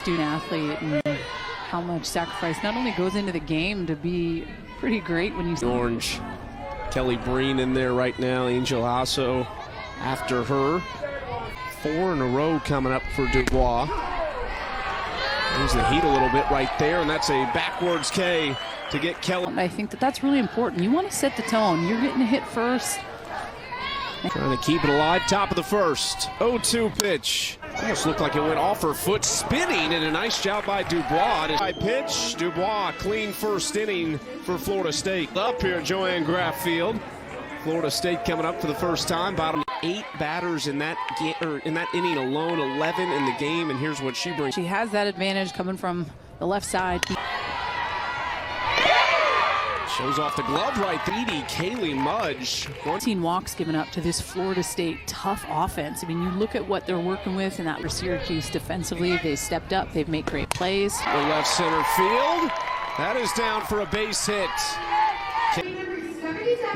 Student athlete and how much sacrifice not only goes into the game to be pretty great when you see Orange. Kelly Breen in there right now. Angel Hasso after her. 4 in a row coming up for Dubois. Brings the heat a little bit right there, and that's a backwards K to get Kelly. I think that's really important. You want to set the tone. You're getting a hit first. Trying to keep it alive, top of the first. 0-2 pitch. Almost looked like it went off her foot, spinning, and a nice job by Dubois. High pitch, Dubois, clean first inning for Florida State. Up here, Joanne Graff Field. Florida State coming up for the first time. Bottom 8 batters in that inning alone, 11 in the game, and here's what she brings. She has that advantage coming from the left side. Shows off the glove right there. Kaylee Mudge. 14 walks given up to this Florida State tough offense. I mean, you look at what they're working with, and that for Syracuse defensively, they stepped up. They've made great plays. The left center field. That is down for a base hit.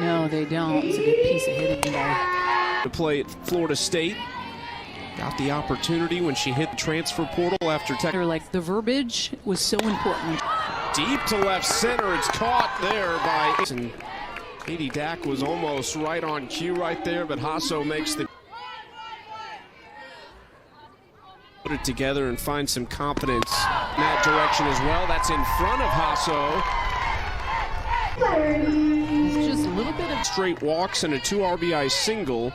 No, they don't. It's a good piece of hitting by to play at Florida State. Got the opportunity when she hit the transfer portal after tech. Like the verbiage was so important. Deep to left center, it's caught there by and Katie Dack was almost right on cue right there, but Hasso makes the put it together and find some confidence in that direction as well. That's in front of Hasso. It's just a little bit of straight walks and a 2 RBI single.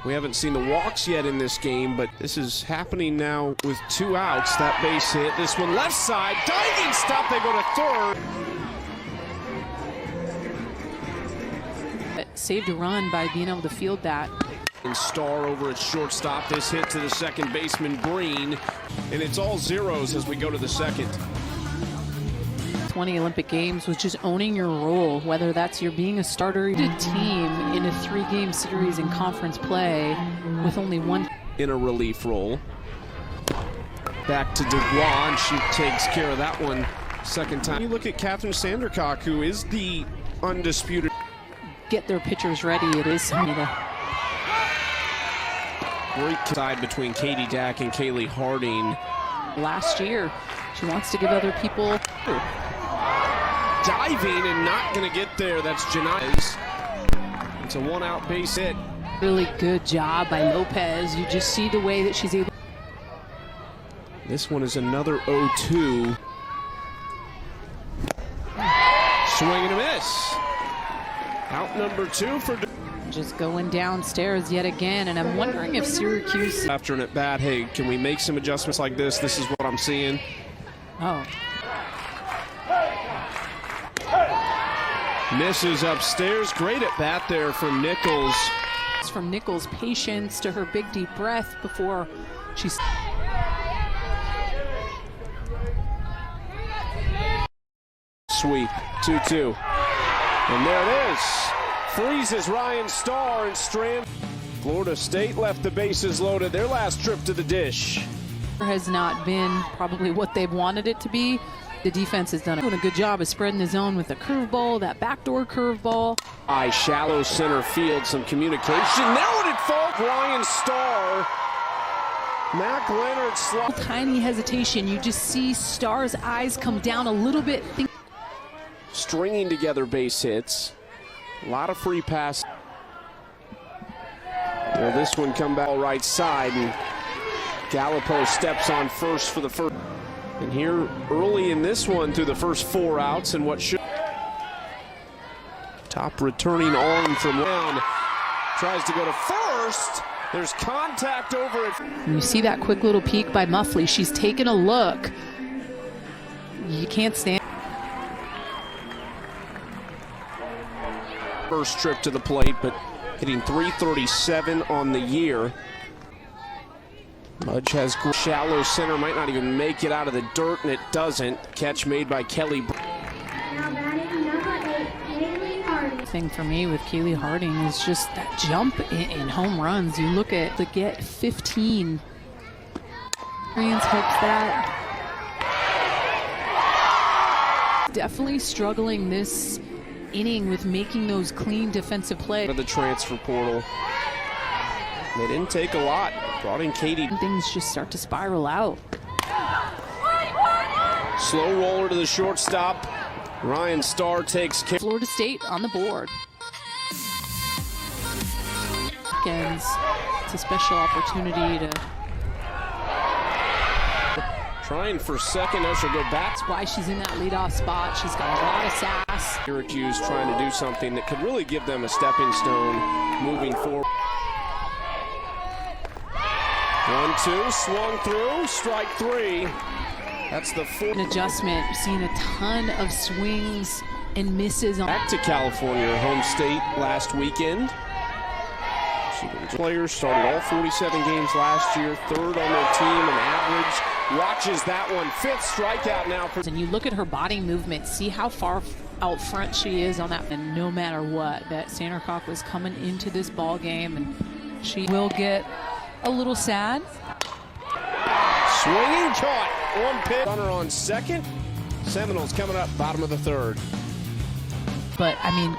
We haven't seen the walks yet in this game, but this is happening now with 2 outs. That base hit. This one left side. Diving stop. They go to third. Saved a run by being able to field that. And Star over at shortstop. This hit to the second baseman, Breen. And it's all zeros as we go to the second. 20 Olympic Games was just owning your role, whether that's you're being a starter team in a 3-game series in conference play with only one in a relief role. Back to Dubois, and she takes care of that one second time. You look at Catherine Sandercock, who is the undisputed. Get their pitchers ready. It is something to great side between Katie Dack and Kaylee Harding. Last year, she wants to give other people. Diving and not going to get there. That's Janais. It's a 1-out base hit. Really good job by Lopez. You just see the way that she's able. This one is another 0-2. Swing and a miss. Out number 2 for. Just going downstairs yet again, and I'm wondering if Syracuse. After an at-bat, hey, can we make some adjustments like this? This is what I'm seeing. Oh. Misses upstairs. Great at bat there from Nichols. It's from Nichols' patience to her big deep breath before she's. Sweep. 2-2. And there it is. Freezes Ryan Starr and Strand. Florida State left the bases loaded. Their last trip to the dish. Has not been probably what they've wanted it to be. The defense has done a good job of spreading the zone with a curveball, that backdoor curveball. Shallow center field, some communication. Now would it fall? Ryan Starr. Mac Leonard slot. Tiny hesitation. You just see Starr's eyes come down a little bit. Stringing together base hits. A lot of free pass. Well, this one come back right side, and Gallipo steps on first for the first. And here early in this one through the first 4 outs and what should top returning arm from down tries to go to first. There's contact over it. And you see that quick little peek by Muffley. She's taking a look. You can't stand. First trip to the plate, but hitting .337 on the year. Mudge has shallow center, might not even make it out of the dirt, and it doesn't. Catch made by Kelly. Thing for me with Kaylee Harding is just that jump in home runs. You look at to get 15. Experience helps that. Definitely struggling this inning with making those clean defensive plays. The transfer portal. They didn't take a lot. Brought in Katie. Things just start to spiral out. slow roller to the shortstop. Ryan Starr takes care. Florida State on the board. It's a special opportunity to. Trying for second, she'll go back. That's why she's in that leadoff spot. She's got a lot of sass. Syracuse trying to do something that could really give them a stepping stone moving forward. 1-2, swung through, strike three. That's the fourth. An adjustment, seen a ton of swings and misses. Back to California, her home state last weekend. Players started all 47 games last year, third on their team in average. Watches that one, fifth strikeout now. And you look at her body movement, see how far out front she is on that. And no matter what, that Sandercock was coming into this ball game, and she will get a little sad. Swinging, caught. One pitch. Runner on second. Seminoles coming up, bottom of the third. But, I mean,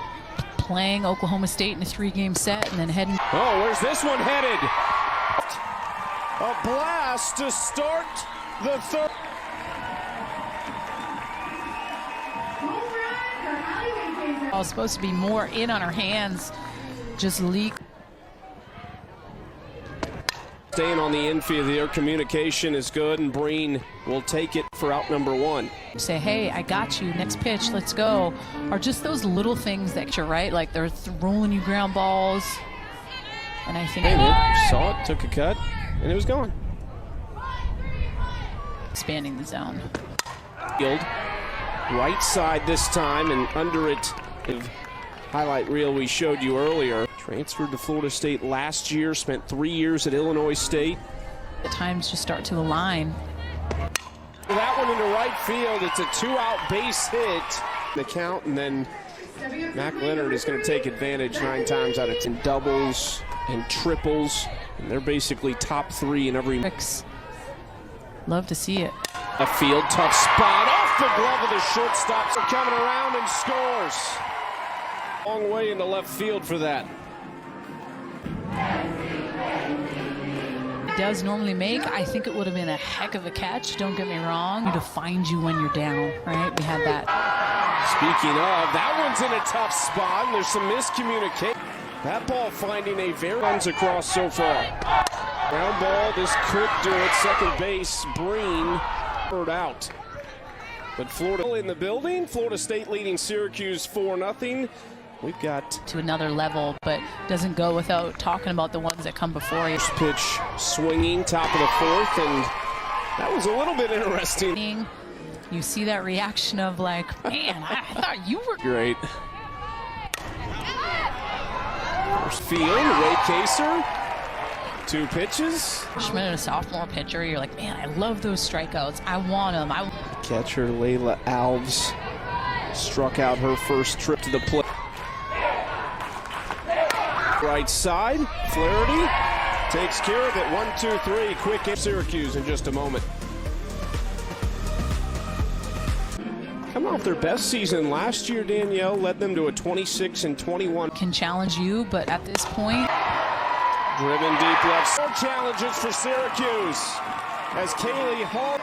playing Oklahoma State in a 3-game set and then heading. Oh, where's this one headed? A blast to start the third. Was supposed to be more in on her hands, just leak. Staying on the infield, their communication is good, and Breen will take it for out number one. Say, hey, I got you, next pitch, let's go. Are just those little things that you're right, like they're rolling you ground balls. And I think saw it, took a cut, and it was gone. Expanding the zone. Field, right side this time, and under it, the highlight reel we showed you earlier. Transferred to Florida State last year, spent 3 years at Illinois State. At times just start to align. That one into right field, it's a 2-out base hit. The count, and then Mac Leonard is going to take advantage 9 times out of 10. Doubles and triples, and they're basically top 3 in every. Love to see it. A field, tough spot, off the glove of the shortstop. Are coming around and scores. Long way into left field for that. It does normally make. I think it would have been a heck of a catch. Don't get me wrong. To find you when you're down, right? We had that. Speaking of, that one's in a tough spot, and there's some miscommunication. That ball finding a very runs across so far. Ground ball, this could do it. Second base, Breen, third out. But Florida in the building. Florida State leading Syracuse 4-0. We've got to another level, but doesn't go without talking about the ones that come before you. First pitch swinging, top of the fourth, and that was a little bit interesting. You see that reaction of like, man, I thought you were great. First field, Ray Kaser. 2 pitches. Freshman and a sophomore pitcher, you're like, man, I love those strikeouts. I want them. Catcher Layla Alves struck out her first trip to the plate. Right side, Flaherty takes care of it. 1-2-3, quick in Syracuse in just a moment. Coming off their best season last year, Danielle led them to a 26-21. Can challenge you, but at this point. Driven deep left. 4 challenges for Syracuse as Kaylee Hall.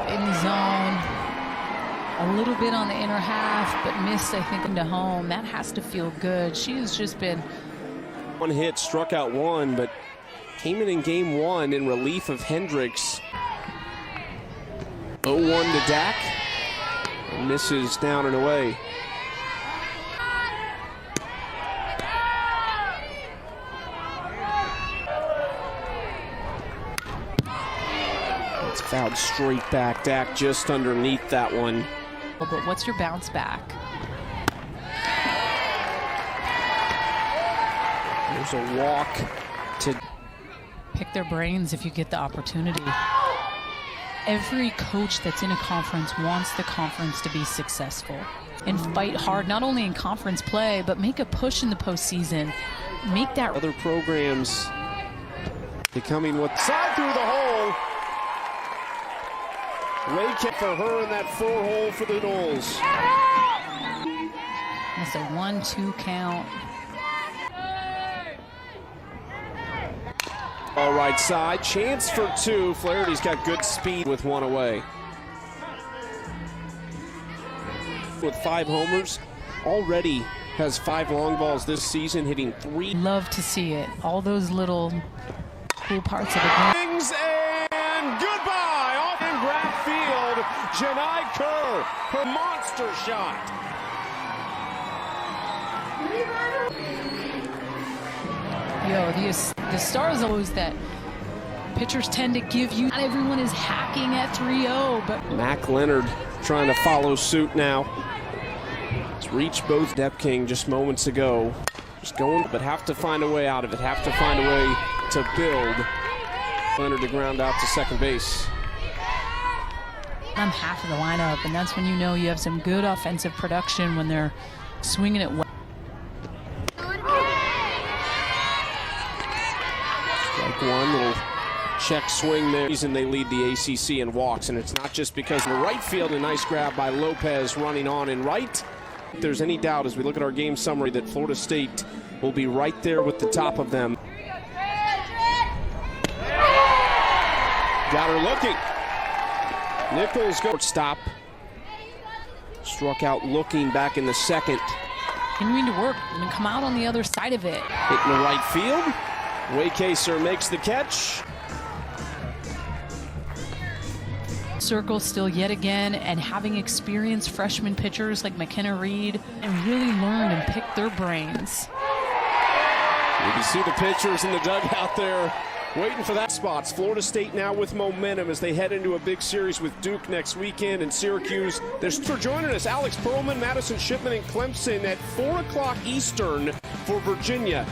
In the zone, a little bit on the inner half, but missed, I think, into home. That has to feel good. She has just been. 1 hit, struck out 1, but came in game 1 in relief of Hendricks. 0-1 to Dak. And misses down and away. It's fouled straight back. Dak just underneath that one. But what's your bounce back? There's a walk to pick their brains if you get the opportunity. Every coach that's in a conference wants the conference to be successful and fight hard, not only in conference play, but make a push in the postseason. Make that. Other programs becoming what side through the hole. Ray kick for her in that 4-hole for the Noles. That's a 1-2 count. All right side, chance for two. Flaherty's got good speed with one away. With 5 homers, already has 5 long balls this season, hitting 3. Love to see it. All those little cool parts of the game. And goodbye off in Graff Field. Janai Kerr, her monster shot. The Stars always that pitchers tend to give you. Not everyone is hacking at 3-0, but Mac Leonard trying to follow suit now. He's reached both Dep King just moments ago. Just going, but have to find a way out of it. Have to find a way to build. Leonard to ground out to second base. I'm half of the lineup, and that's when you know you have some good offensive production when they're swinging it well. Strike one, little check swing there. Reason they lead the ACC in walks, and it's not just because in the right field, a nice grab by Lopez running on in right. If there's any doubt as we look at our game summary that Florida State will be right there with the top of them. Got her looking. Nichols goes stop. Struck out looking back in the second. Continuing to work and come out on the other side of it. Hitting the right field. Waycaser makes the catch. Circle still yet again, and having experienced freshman pitchers like McKenna Reed and really learned and picked their brains. You can see the pitchers in the dugout there waiting for that spots. Florida State now with momentum as they head into a big series with Duke next weekend in Syracuse. Thanks for joining us. Alex Perlman, Madison Shipman, and Clemson at 4 o'clock Eastern for Virginia.